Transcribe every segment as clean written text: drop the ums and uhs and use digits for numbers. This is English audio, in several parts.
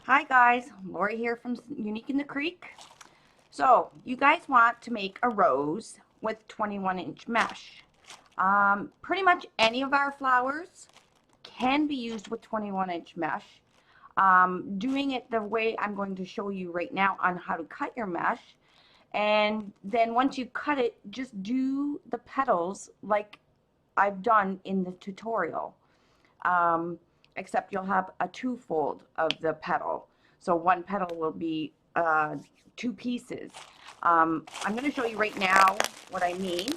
Hi guys, Lori here from Unique in the Creek. So you guys want to make a rose with 21-inch mesh. Pretty much any of our flowers can be used with 21-inch mesh. Doing it the way I'm going to show you right now on how to cut your mesh. And then once you cut it, just do the petals like I've done in the tutorial. Except you'll have a two-fold of the petal. So one petal will be two pieces. I'm going to show you right now what I mean.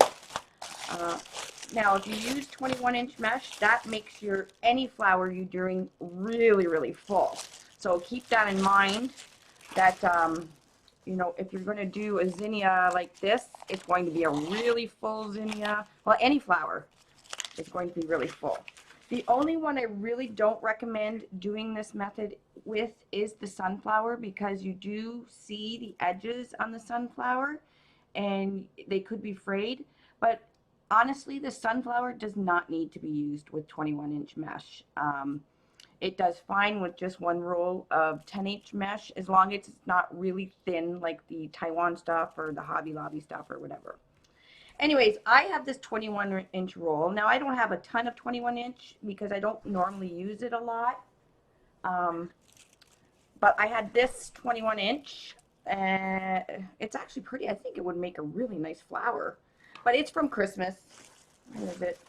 Now, if you use 21-inch mesh, that makes your any flower you're doing really, really full. So keep that in mind that, you know, if you're going to do a zinnia like this, it's going to be a really full zinnia. Well, any flower is going to be really full. The only one I really don't recommend doing this method with is the sunflower, because you do see the edges on the sunflower and they could be frayed. But honestly, the sunflower does not need to be used with 21-inch mesh. It does fine with just one roll of 10-inch mesh, as long as it's not really thin like the Taiwan stuff or the Hobby Lobby stuff or whatever. Anyways, I have this 21-inch roll. Now, I don't have a ton of 21-inch because I don't normally use it a lot. But I had this 21-inch, and it's actually pretty. I think it would make a really nice flower. But it's from Christmas. What is it?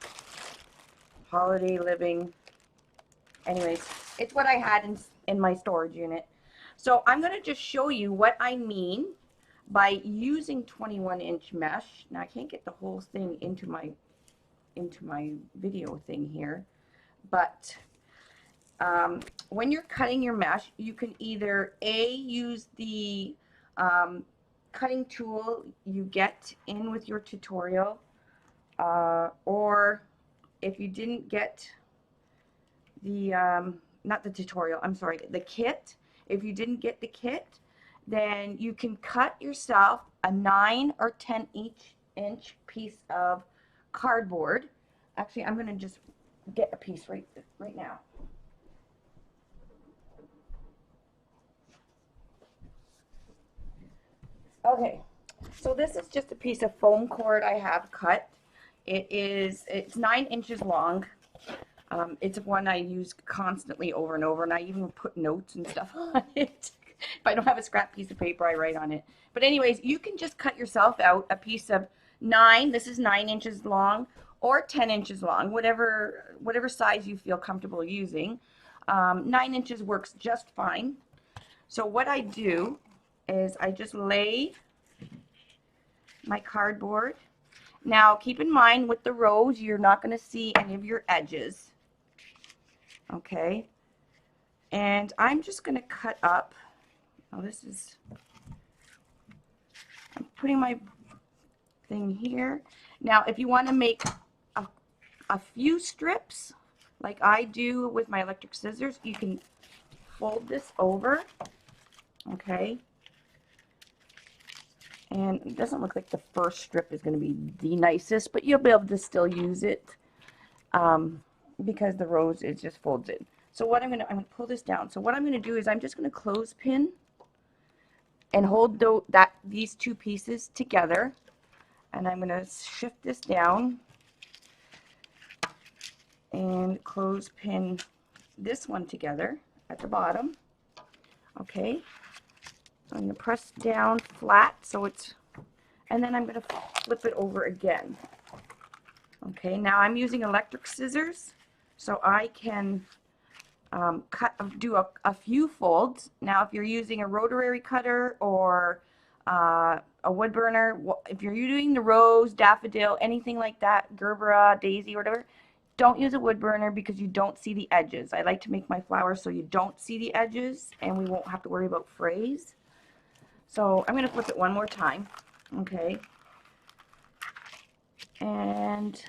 Holiday Living. Anyways, it's what I had in my storage unit. So I'm going to just show you what I mean by using 21-inch mesh. Now I can't get the whole thing into my video thing here, but when you're cutting your mesh, you can either use the cutting tool you get in with your tutorial, or if you didn't get the not the tutorial, I'm sorry, the kit. If you didn't get the kit, then you can cut yourself a 9 or 10-inch piece of cardboard. Actually, I'm going to just get a piece right now. Okay, so this is just a piece of foam cord I have cut. It's 9 inches long. It's one I use constantly over and over, and I even put notes and stuff on it. If I don't have a scrap piece of paper, I write on it. But anyways, you can just cut yourself out a piece of 9. This is 9 inches long, or 10 inches long, whatever size you feel comfortable using. 9 inches works just fine. So what I do is I just lay my cardboard. Now keep in mind, with the rose, you're not going to see any of your edges. Okay, and I'm just going to cut up. Oh, I'm putting my thing here. Now, if you want to make a few strips, like I do with my electric scissors, you can fold this over. Okay, and it doesn't look like the first strip is going to be the nicest, but you'll be able to still use it because the rose is just folds in. So what I'm going to pull this down. So what I'm going to do is I'm just going to clothespin and hold these two pieces together, and I'm going to shift this down and clothespin this one together at the bottom. Okay, so I'm going to press down flat so it's, and then I'm going to flip it over again. Okay, now I'm using electric scissors, so I can do a few folds. Now, if you're using a rotary cutter or a wood burner, if you're doing the rose, daffodil, anything like that, gerbera, daisy, whatever, don't use a wood burner because you don't see the edges. I like to make my flowers so you don't see the edges and we won't have to worry about frays. So I'm going to flip it one more time. Okay. And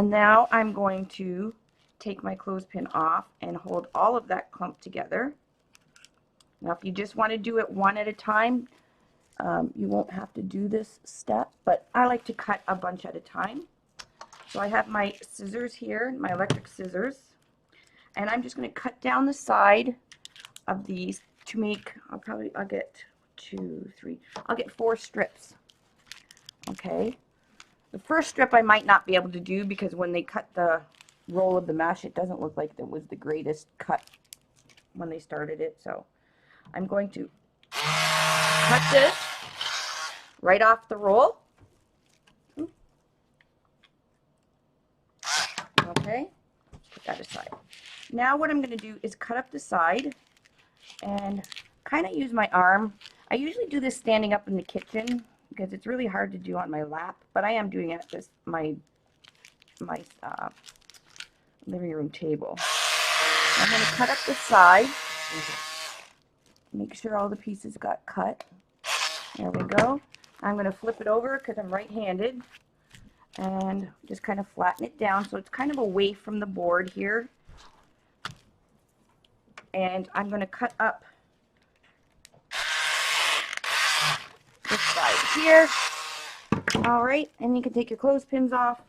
now I'm going to take my clothespin off and hold all of that clump together. Now, if you just want to do it one at a time, you won't have to do this step, but I like to cut a bunch at a time. So I have my scissors here, my electric scissors, and I'm just going to cut down the side of these to make, I'll get 2, 3, I'll get 4 strips. Okay. The first strip I might not be able to do because when they cut the roll of the mesh, it doesn't look like it was the greatest cut when they started it. So I'm going to cut this right off the roll. Okay, put that aside. Now what I'm going to do is cut up the side and kind of use my arm. I usually do this standing up in the kitchen because it's really hard to do on my lap, but I am doing it at this my living room table. I'm going to cut up the side. Make sure all the pieces got cut. There we go. I'm going to flip it over because I'm right-handed and just kind of flatten it down so it's kind of away from the board here. And I'm going to cut up this side here. All right, and you can take your clothespins off.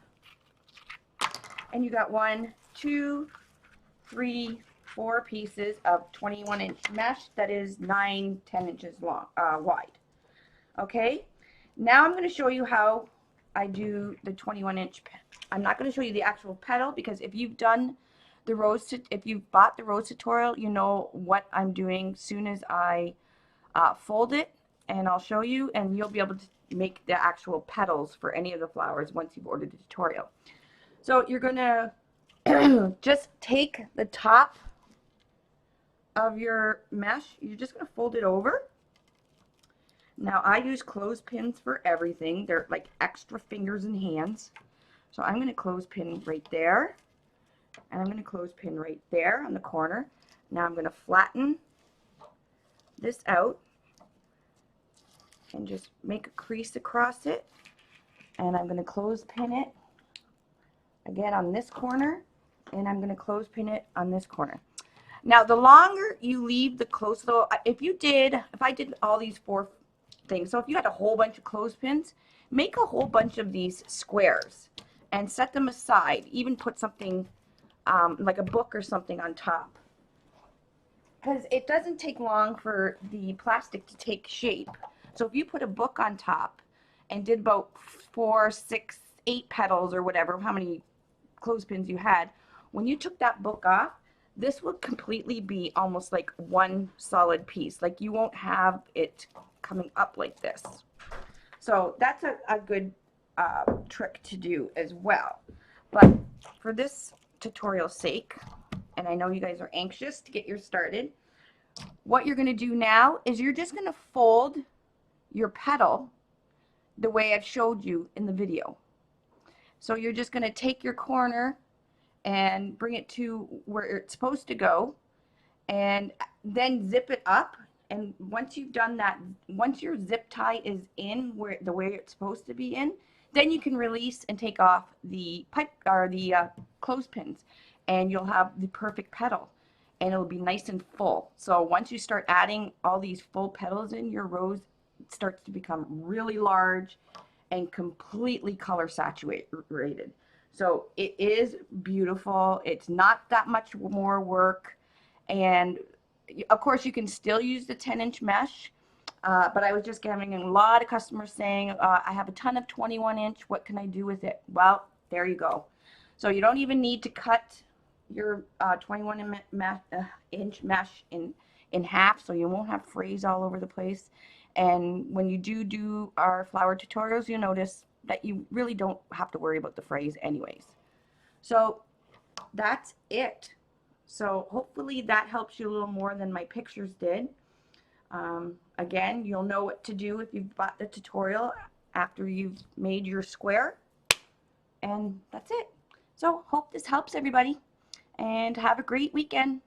And you got 1, 2, 3, 4 pieces of 21-inch mesh that is 9, 10 inches long, wide. Okay, now I'm going to show you how I do the 21-inch. I'm not going to show you the actual petal because if you've done the rose, if you've bought the rose tutorial, you know what I'm doing soon as I fold it, and I'll show you, and you'll be able to make the actual petals for any of the flowers once you've ordered the tutorial. So you're going to just take the top of your mesh, you're just going to fold it over. Now I use clothespins for everything. They're like extra fingers and hands. So I'm going to clothespin right there. And I'm going to clothespin right there on the corner. Now I'm going to flatten this out and just make a crease across it. And I'm going to clothespin it again on this corner. And I'm going to clothespin it on this corner. Now the longer you leave the clothes, so if I did all these 4 things, so if you had a whole bunch of clothespins, make a whole bunch of these squares and set them aside. Even put something like a book or something on top, because it doesn't take long for the plastic to take shape. So if you put a book on top and did about 4, 6, 8 petals or whatever, how many clothespins you had, when you took that book off, this will completely be almost like one solid piece. Like you won't have it coming up like this. So that's a good trick to do as well. But for this tutorial's sake, and I know you guys are anxious to get yours started, what you're going to do now is you're just going to fold your petal the way I've showed you in the video. So you're just going to take your corner and bring it to where it's supposed to go, and then zip it up. And once you've done that, once your zip tie is in where the way it's supposed to be in, then you can release and take off the pipe or the clothespins, and you'll have the perfect petal, and it'll be nice and full. So once you start adding all these full petals in, your rose starts to become really large and completely color saturated. So it is beautiful. It's not that much more work. And of course you can still use the 10-inch mesh, but I was just getting a lot of customers saying, I have a ton of 21-inch, what can I do with it? Well, there you go. So you don't even need to cut your 21-inch mesh in half, so you won't have frays all over the place. And when you do our flower tutorials, you'll notice that you really don't have to worry about the frays anyways. So that's it. So hopefully that helps you a little more than my pictures did. Again, you'll know what to do if you've bought the tutorial after you've made your square. And that's it. So hope this helps everybody, and have a great weekend.